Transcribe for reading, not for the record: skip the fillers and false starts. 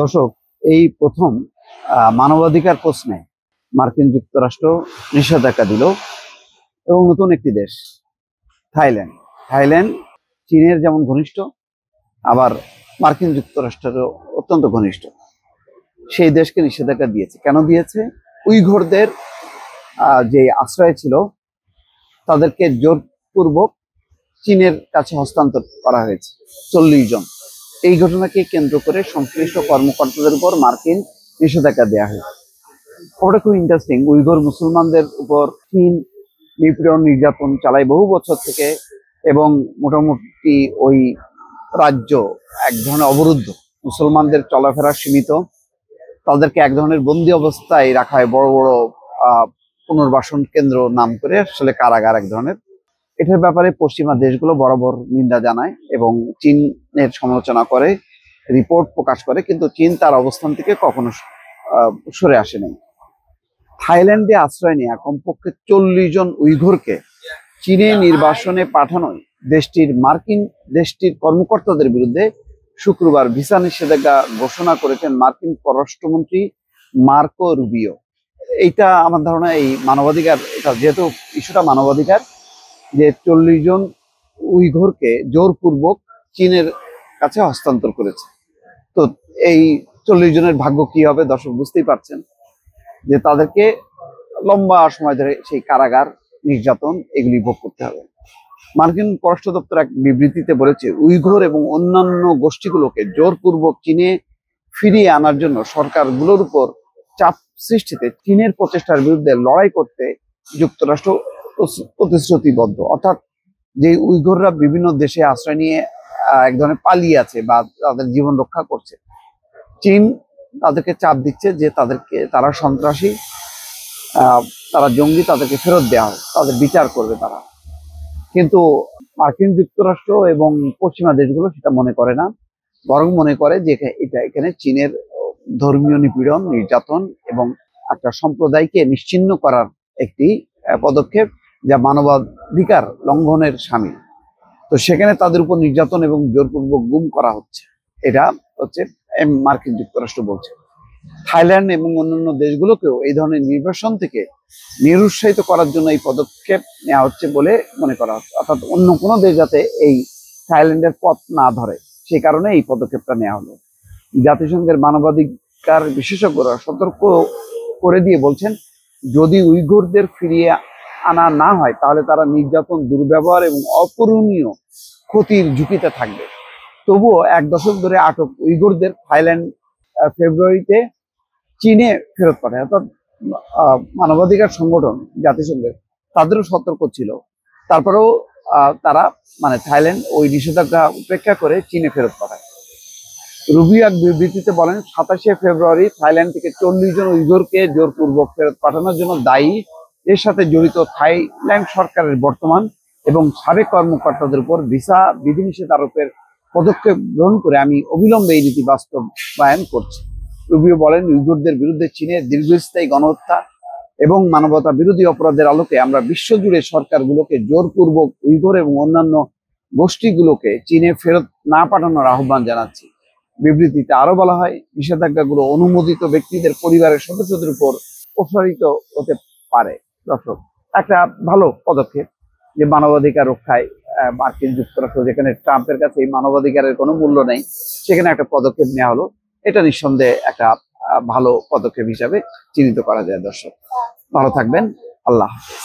দর্শক, এই প্রথম মানবাধিকার প্রশ্নে মার্কিন যুক্তরাষ্ট্র নিষেধাজ্ঞা দিল এবং নতুন একটি দেশ থাইল্যান্ড। থাইল্যান্ড চীনের যেমন ঘনিষ্ঠ, আবার মার্কিন যুক্তরাষ্ট্রেরও অত্যন্ত ঘনিষ্ঠ। সেই দেশকে নিষেধাজ্ঞা দিয়েছে। কেন দিয়েছে? উইঘুরদের যে আশ্রয় ছিল তাদেরকে জোরপূর্বক চীনের কাছে হস্তান্তর করা হয়েছে 40 জন। এই ঘটনাকে কেন্দ্র করে সংশ্লিষ্ট কর্মকর্তাদের উপর মার্কিন নিষেধাজ্ঞা দেওয়া হয়েছে। ওটা খুব ইন্টারেস্টিং। উইঘুর মুসলমানদের উপর চীন নিপীড়ন নির্যাতন চালায় বহু বছর থেকে, এবং মোটামুটি ওই রাজ্য এক ধরনের অবরুদ্ধ, মুসলমানদের চলাফেরা সীমিত, তাদেরকে এক ধরনের বন্দি অবস্থায় রাখা হয় বড় বড় পুনর্বাসন কেন্দ্র নাম করে, আসলে কারাগার এক ধরনের। এটার ব্যাপারে পশ্চিমা দেশগুলো বরাবর নিন্দা জানায় এবং চীনের সমালোচনা করে, রিপোর্ট প্রকাশ করে, কিন্তু চীন তার অবস্থান থেকে কখনো সরে আসেনি। থাইল্যান্ডে আশ্রয় নেওয়া কমপক্ষে 40 জন উইঘুরকে চীনে নির্বাসনে পাঠানোয় দেশটির কর্মকর্তাদের বিরুদ্ধে শুক্রবার ভিসা নিষেধাজ্ঞা ঘোষণা করেছেন মার্কিন পররাষ্ট্রমন্ত্রী মার্কো রুবিও। এইটা আমার ধারণা এই মানবাধিকার, এটা যেহেতু ইস্যুটা মানবাধিকার, যে 40 জন উইঘুরকে জোরপূর্বক চীনের কাছে হস্তান্তর করেছে। তো এই 40 জনের ভাগ্য কি হবে দর্শক বুঝতেই পারছেন, যে তাদেরকে লম্বা সময় ধরে সেই কারাগার, নির্যাতন এগুলি ভোগ করতে হবে। মার্কিন পররাষ্ট্র দপ্তর এক বিবৃতিতে বলেছে, উইঘুর এবং অন্যান্য গোষ্ঠীগুলোকে জোরপূর্বক চীনে ফিরিয়ে আনার জন্য সরকারগুলোর উপর চাপ সৃষ্টিতে চীনের প্রচেষ্টার বিরুদ্ধে লড়াই করতে যুক্তরাষ্ট্র প্রতিশ্রুতিবদ্ধ। অর্থাৎ যে উইঘুররা বিভিন্ন দেশে আশ্রয় নিয়ে এক ধরনের পালিয়ে আছে বা তাদের জীবন রক্ষা করছে, চীন তাদেরকে চাপ দিচ্ছে যে তারা সন্ত্রাসী, তারা জঙ্গি, তাদেরকে ফেরত দেওয়া হয়, তাদের বিচার করবে তারা। কিন্তু মার্কিন যুক্তরাষ্ট্র এবং পশ্চিমা দেশগুলো সেটা মনে করে না, বরং মনে করে যে এখানে চীনের ধর্মীয় নিপীড়ন, নির্যাতন এবং একটা সম্প্রদায়কে নিশ্চিহ্ন করার একটি পদক্ষেপ, যা মানবাধিকার লঙ্ঘনের শামিল। তো সেখানে তাদের উপর নির্যাতন এবং জোরপূর্বক গুম করা হচ্ছে, এটা হচ্ছে মার্কিন যুক্তরাষ্ট্র বলছে। থাইল্যান্ড এবং অন্যান্য দেশগুলোকেও এই ধরনের নির্বাসন থেকে নিরুৎসাহিত করার জন্য এই পদক্ষেপ নেওয়া হচ্ছে বলে মনে করা হচ্ছে। অর্থাৎ অন্য কোনো দেশ যাতে এই থাইল্যান্ডের পথ না ধরে, সেই কারণে এই পদক্ষেপটা নেওয়া হলো। জাতিসংঘের মানবাধিকার বিশেষজ্ঞরা সতর্ক করে দিয়ে বলছেন, যদি উইঘুরদের ফিরিয়ে আনা না হয় তাহলে তারা নির্যাতন, দুর্ব্যবহার এবং অপূরণীয় ক্ষতির ঝুঁকিতে থাকবে। তবুও 1 দশক ধরে আটক উইঘুরদের থাইল্যান্ড ফেব্রুয়ারিতে চীনে ফেরত পাঠায়। অর্থাৎ মানবাধিকার সংগঠন জাতিসংঘের, তাদেরও সতর্ক ছিল, তারপরেও তারা থাইল্যান্ড ওই নিষেধাজ্ঞা উপেক্ষা করে চীনে ফেরত পাঠায়। রুবিও এক বিবৃতিতে বলেন, 27শে ফেব্রুয়ারি থাইল্যান্ড থেকে 40 জন উইঘুরকে জোরপূর্বক ফেরত পাঠানোর জন্য দায়ী এর সাথে জড়িত থাইল্যান্ড সরকারের বর্তমান এবং সাবেক কর্মকর্তাদের উপর ভিসা বিধিনিষেধ আরোপের পদক্ষেপ গ্রহণ করে আমি অবিলম্বে এই নীতি বাস্তবায়ন করছি। রুবিও বলেন, উইঘুরদের বিরুদ্ধে চীনের দীর্ঘস্থায়ী গণহত্যা এবং মানবতা বিরোধী অপরাধের আলোকে আমরা বিশ্বজুড়ে সরকারগুলোকে জোরপূর্বক উইঘুর এবং অন্যান্য গোষ্ঠীগুলোকে চীনে ফেরত না পাঠানোর আহ্বান জানাচ্ছি। বিবৃতিতে আরো বলা হয়, নিষেধাজ্ঞাগুলো অনুমোদিত ব্যক্তিদের পরিবারের সদস্যদের উপর প্রসারিত হতে পারে। দর্শক, একটা ভালো পদক্ষেপ যে মানবাধিকার রক্ষায় মার্কিন যুক্তরাষ্ট্র, যেখানে ট্রাম্পের কাছে এই মানবাধিকারের কোনো মূল্য নেই, সেখানে একটা পদক্ষেপ নেওয়া হলো। এটা নিঃসন্দেহে একটা ভালো পদক্ষেপ হিসাবে চিহ্নিত করা যায়। দর্শক, ভালো থাকবেন। আল্লাহ হাফেজ।